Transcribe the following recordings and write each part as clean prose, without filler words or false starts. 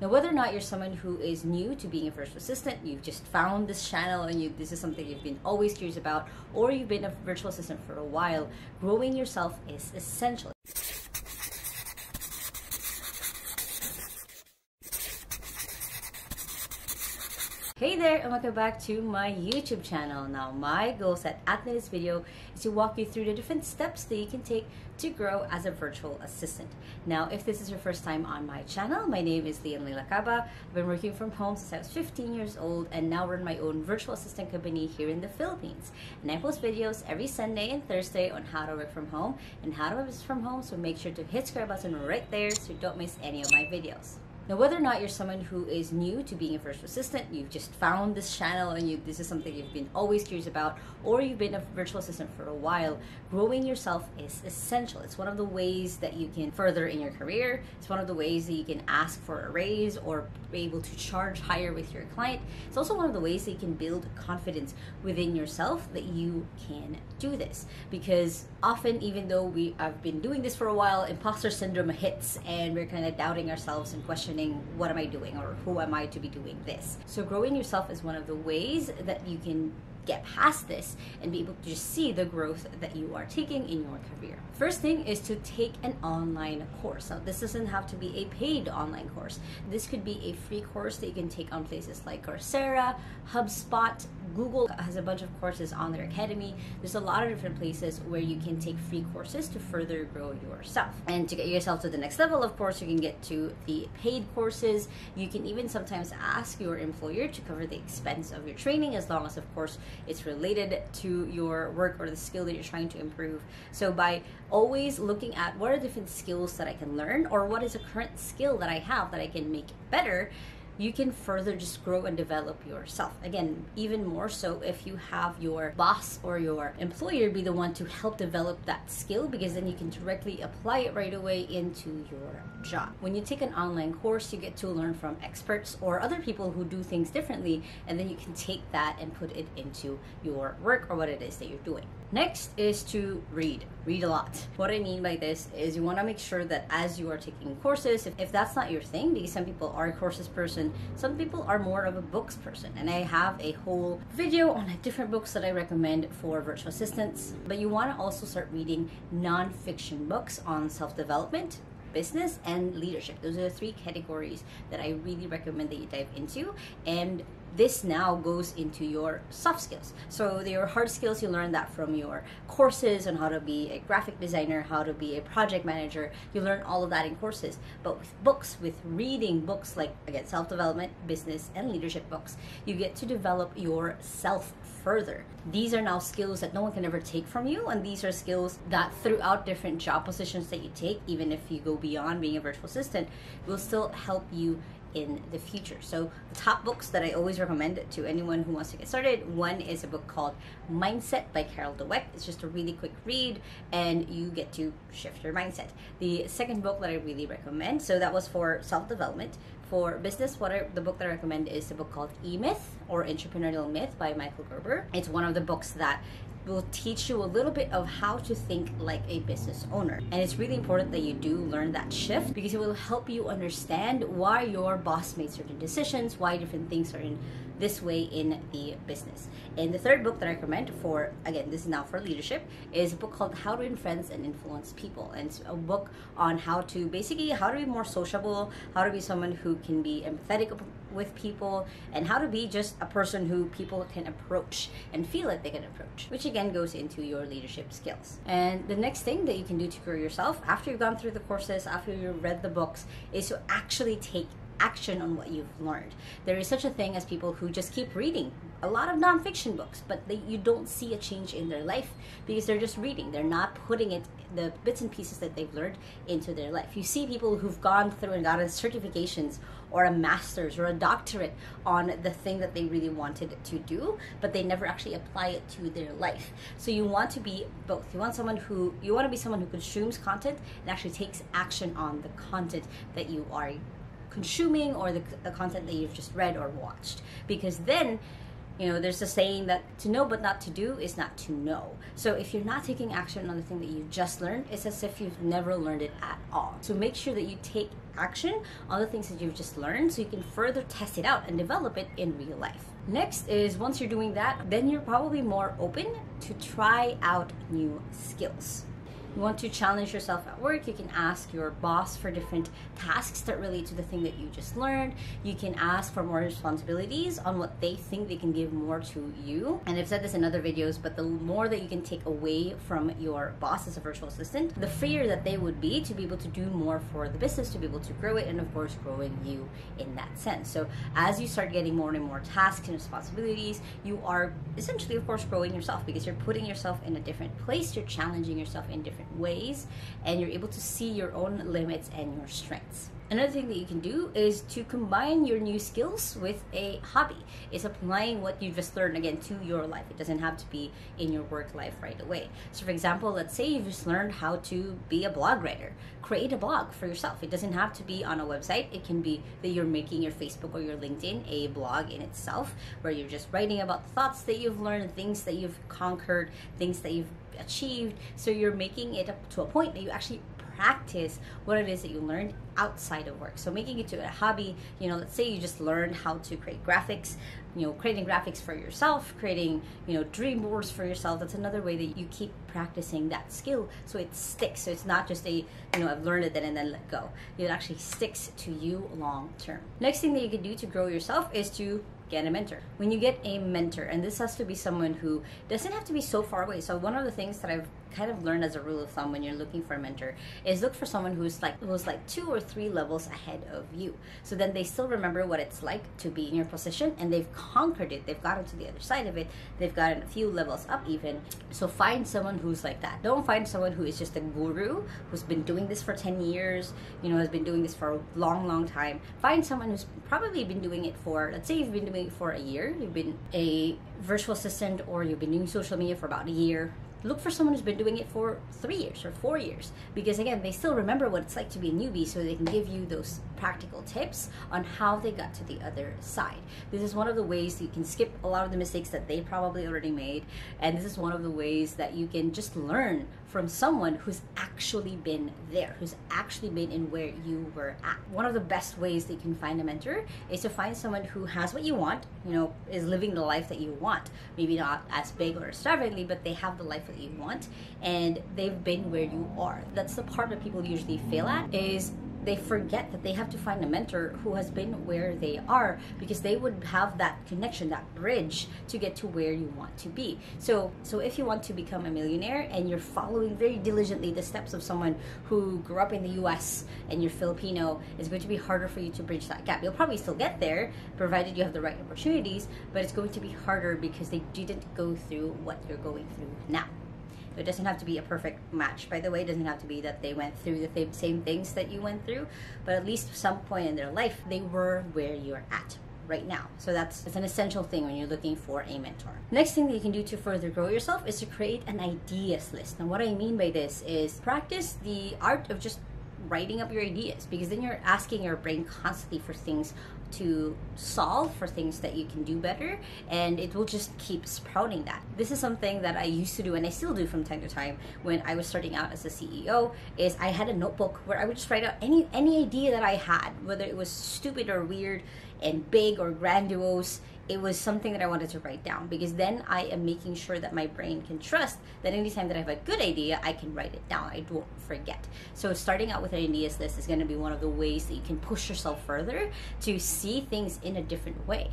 Now, whether or not you're someone who is new to being a virtual assistant, you've just found this channel and this is something you've been always curious about, or you've been a virtual assistant for a while, growing yourself is essential. Hey there, and welcome back to my YouTube channel. Now, my goal set at this video is to walk you through the different steps that you can take to grow as a virtual assistant. Now, if this is your first time on my channel, my name is Lian Leila Caba. I've been working from home since I was 15 years old and now run my own virtual assistant company here in the Philippines. And I post videos every Sunday and Thursday on how to work from home and how to work from home, so make sure to hit the subscribe button right there so you don't miss any of my videos. Now, whether or not you're someone who is new to being a virtual assistant, you've just found this channel and this is something you've been always curious about, or you've been a virtual assistant for a while, growing yourself is essential. It's one of the ways that you can further in your career. It's one of the ways that you can ask for a raise or be able to charge higher with your client. It's also one of the ways that you can build confidence within yourself that you can do this. Because often, even though we have been doing this for a while, imposter syndrome hits and we're kind of doubting ourselves and questioning, what am I doing, or who am I to be doing this? So growing yourself is one of the ways that you can get past this and be able to just see the growth that you are taking in your career. First thing is to take an online course. Now, this doesn't have to be a paid online course. This could be a free course that you can take on places like Coursera, HubSpot. Google has a bunch of courses on their academy. There's a lot of different places where you can take free courses to further grow yourself. And to get yourself to the next level, of course, you can get to the paid courses. You can even sometimes ask your employer to cover the expense of your training, as long as, of course, it's related to your work or the skill that you're trying to improve. So by always looking at what are different skills that I can learn, or what is a current skill that I have that I can make better, you can further just grow and develop yourself. Again, even more so if you have your boss or your employer be the one to help develop that skill, because then you can directly apply it right away into your job. When you take an online course, you get to learn from experts or other people who do things differently, and then you can take that and put it into your work or what it is that you're doing. Next is to read. Read a lot. What I mean by this is you want to make sure that as you are taking courses, if that's not your thing, because some people are a courses person, some people are more of a books person, and I have a whole video on different books that I recommend for virtual assistants. But you want to also start reading non-fiction books on self-development, business, and leadership. Those are the three categories that I really recommend that you dive into. And this now goes into your soft skills. So your hard skills, you learn that from your courses on how to be a graphic designer, how to be a project manager. You learn all of that in courses. But with books, with reading books like, again, self-development, business, and leadership books, you get to develop yourself further. These are now skills that no one can ever take from you, and these are skills that throughout different job positions that you take, even if you go beyond being a virtual assistant, will still help you in the future. So the top books that I always recommend to anyone who wants to get started, one is a book called Mindset by Carol Dweck. It's just a really quick read and you get to shift your mindset. The second book that I really recommend, so that was for self-development. For business, the book that I recommend is the book called E-Myth, or Entrepreneurial Myth by Michael Gerber. It's one of the books that will teach you a little bit of how to think like a business owner. And it's really important that you do learn that shift, because it will help you understand why your boss made certain decisions, why different things are in this way in the business. And the third book that I recommend for, again, this is now for leadership, is a book called How to Influence and Influence People. And it's a book on how to be more sociable, how to be someone who can be empathetic with people, and how to be just a person who people can approach and feel like they can approach, which again goes into your leadership skills. And the next thing that you can do to grow yourself after you've gone through the courses, after you've read the books, is to actually take action on what you've learned. There is such a thing as people who just keep reading a lot of nonfiction books, but you don't see a change in their life because they're just reading. They're not putting the bits and pieces that they've learned into their life. You see people who've gone through and gotten certifications or a master's or a doctorate on the thing that they really wanted to do, but they never actually apply it to their life. So you want to be both. You want to be someone who consumes content and actually takes action on the content that you are consuming, or the content that you've just read or watched, because then There's a saying that to know but not to do is not to know. So if you're not taking action on the thing that you just learned, it's as if you've never learned it at all. So make sure that you take action on the things that you've just learned so you can further test it out and develop it in real life. Next is, once you're doing that, then you're probably more open to try out new skills. You want to challenge yourself at work, you can ask your boss for different tasks that relate to the thing that you just learned. You can ask for more responsibilities on what they think they can give more to you. And I've said this in other videos, but the more that you can take away from your boss as a virtual assistant, the freer that they would be to be able to do more for the business, to be able to grow it, and of course growing you in that sense. So as you start getting more and more tasks and responsibilities, you are essentially, of course, growing yourself, because you're putting yourself in a different place, you're challenging yourself in different ways, and you're able to see your own limits and your strengths. Another thing that you can do is to combine your new skills with a hobby. It's applying what you just learned again to your life. It doesn't have to be in your work life right away. So for example, let's say you've just learned how to be a blog writer. Create a blog for yourself. It doesn't have to be on a website. It can be that you're making your Facebook or your LinkedIn a blog in itself, where you're just writing about the thoughts that you've learned, things that you've conquered, things that you've achieved. So you're making it up to a point that you actually practice what it is that you learned outside of work. So making it to a hobby, let's say you just learned how to create graphics, creating graphics for yourself, creating, dream boards for yourself. That's another way that you keep practicing that skill so it sticks. So it's not just I've learned it and then let go. It actually sticks to you long term. Next thing that you can do to grow yourself is to get a mentor. When you get a mentor, and this has to be someone who doesn't have to be so far away. So one of the things that I've kind of learned as a rule of thumb when you're looking for a mentor is look for someone who's like 2 or 3 levels ahead of you. So then they still remember what it's like to be in your position, and they've conquered it. They've gotten to the other side of it. They've gotten a few levels up even. So find someone who's like that. Don't find someone who is just a guru who's been doing this for 10 years, has been doing this for a long, long time. Find someone who's probably been doing it for, let's say you've been doing it for a year. You've been a virtual assistant, or you've been doing social media for about a year. Look for someone who's been doing it for 3 years or 4 years, because again, they still remember what it's like to be a newbie, so they can give you those practical tips on how they got to the other side. This is one of the ways that you can skip a lot of the mistakes that they probably already made, and this is one of the ways that you can just learn from someone who's actually been there, who's actually been in where you were at. One of the best ways that you can find a mentor is to find someone who has what you want, is living the life that you want. Maybe not as big or extravagantly, but they have the life that you want, and they've been where you are. That's the part that people usually fail at, is they forget that they have to find a mentor who has been where they are, because they would have that connection, that bridge to get to where you want to be. So if you want to become a millionaire and you're following very diligently the steps of someone who grew up in the US and you're Filipino, it's going to be harder for you to bridge that gap. You'll probably still get there, provided you have the right opportunities, but it's going to be harder because they didn't go through what you're going through now. It doesn't have to be a perfect match, by the way. It doesn't have to be that they went through the same things that you went through, but at least at some point in their life, they were where you're at right now. So it's an essential thing when you're looking for a mentor. Next thing that you can do to further grow yourself is to create an ideas list. And what I mean by this is practice the art of just writing up your ideas, because then you're asking your brain constantly for things to solve, for things that you can do better, and it will just keep sprouting that. This is something that I used to do, and I still do from time to time when I was starting out as a CEO, is I had a notebook where I would just write out any idea that I had, whether it was stupid or weird and big or grandiose. It was something that I wanted to write down, because then I am making sure that my brain can trust that anytime that I have a good idea, I can write it down. I don't forget. So starting out with an ideas list is going to be one of the ways that you can push yourself further to see things in a different way.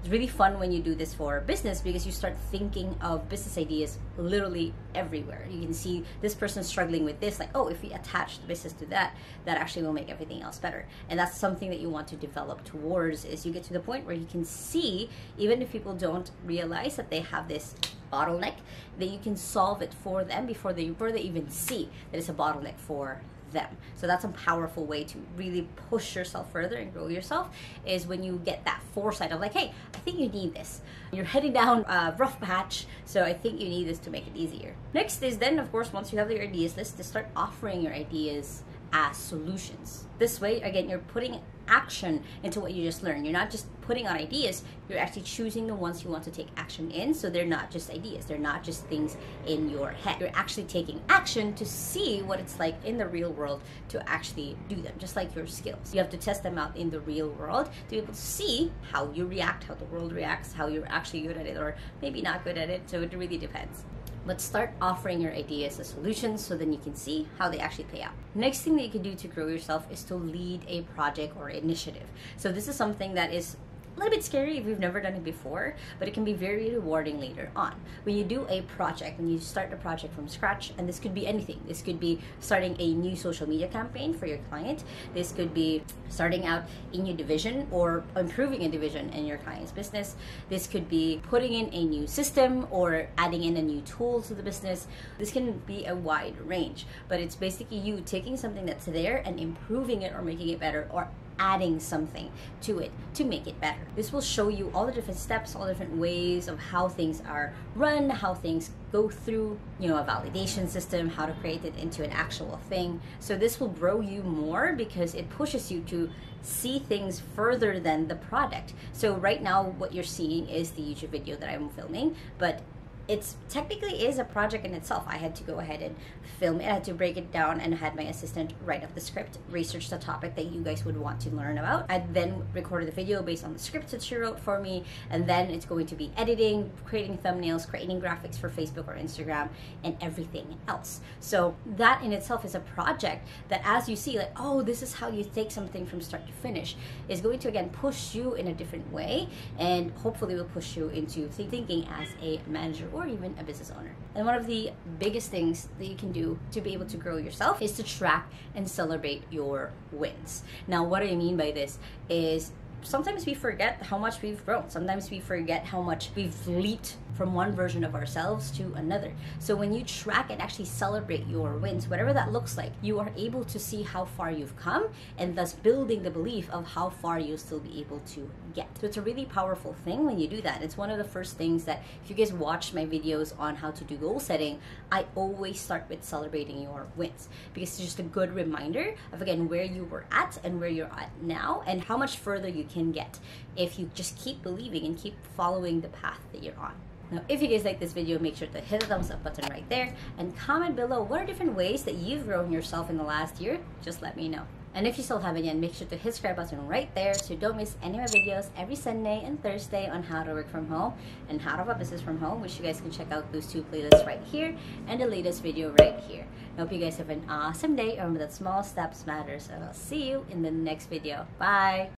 It's really fun when you do this for business, because you start thinking of business ideas literally everywhere. You can see this person struggling with this, like, oh, if we attach the business to that, that actually will make everything else better. And that's something that you want to develop towards, is you get to the point where you can see, even if people don't realize that they have this bottleneck, that you can solve it for them before they even see that it's a bottleneck for them. So that's a powerful way to really push yourself further and grow yourself, is when you get that foresight of like, hey, I think you need this. You're heading down a rough patch, so I think you need this to make it easier. Next is then, of course, once you have your ideas list, to start offering your ideas as solutions. This way, again, you're putting action into what you just learned. You're not just putting on ideas, you're actually choosing the ones you want to take action in. So they're not just ideas, they're not just things in your head. You're actually taking action to see what it's like in the real world to actually do them, just like your skills. You have to test them out in the real world to be able to see how you react, how the world reacts, how you're actually good at it or maybe not good at it. So it really depends. But start offering your ideas as solutions so then you can see how they actually play out. Next thing that you can do to grow yourself is to lead a project or initiative. So this is something that is a little bit scary if you've never done it before, but it can be very rewarding later on. When you do a project, when you start a project from scratch, and this could be anything. This could be starting a new social media campaign for your client. This could be starting out a new division or improving a division in your client's business. This could be putting in a new system or adding in a new tool to the business. This can be a wide range, but it's basically you taking something that's there and improving it or making it better or adding something to it to make it better. This will show you all the different steps, all different ways of how things are run, how things go through, a validation system, how to create it into an actual thing. So this will grow you more because it pushes you to see things further than the product. So right now what you're seeing is the YouTube video that I'm filming, but it's technically is a project in itself. I had to go ahead and film it. I had to break it down and had my assistant write up the script, research the topic that you guys would want to learn about. I then recorded the video based on the script that she wrote for me, and then it's going to be editing, creating thumbnails, creating graphics for Facebook or Instagram, and everything else. So that in itself is a project that, as you see, like, oh, this is how you take something from start to finish, is going to again push you in a different way, and hopefully will push you into thinking as a manager or even a business owner. And one of the biggest things that you can do to be able to grow yourself is to track and celebrate your wins. Now, what I mean by this is sometimes we forget how much we've grown. Sometimes we forget how much we've leaped from one version of ourselves to another. So when you track and actually celebrate your wins, whatever that looks like, you are able to see how far you've come and thus building the belief of how far you'll still be able to get. So it's a really powerful thing when you do that. It's one of the first things that if you guys watch my videos on how to do goal setting, I always start with celebrating your wins because it's just a good reminder of, again, where you were at and where you're at now and how much further you can get if you just keep believing and keep following the path that you're on. Now, if you guys like this video, make sure to hit the thumbs up button right there and comment below what are different ways that you've grown yourself in the last year. Just let me know. And if you still haven't yet, make sure to hit the subscribe button right there so you don't miss any of my videos every Sunday and Thursday on how to work from home and how to have a business from home, which you guys can check out those two playlists right here and the latest video right here. I hope you guys have an awesome day. Remember that small steps matters, and I'll see you in the next video. Bye!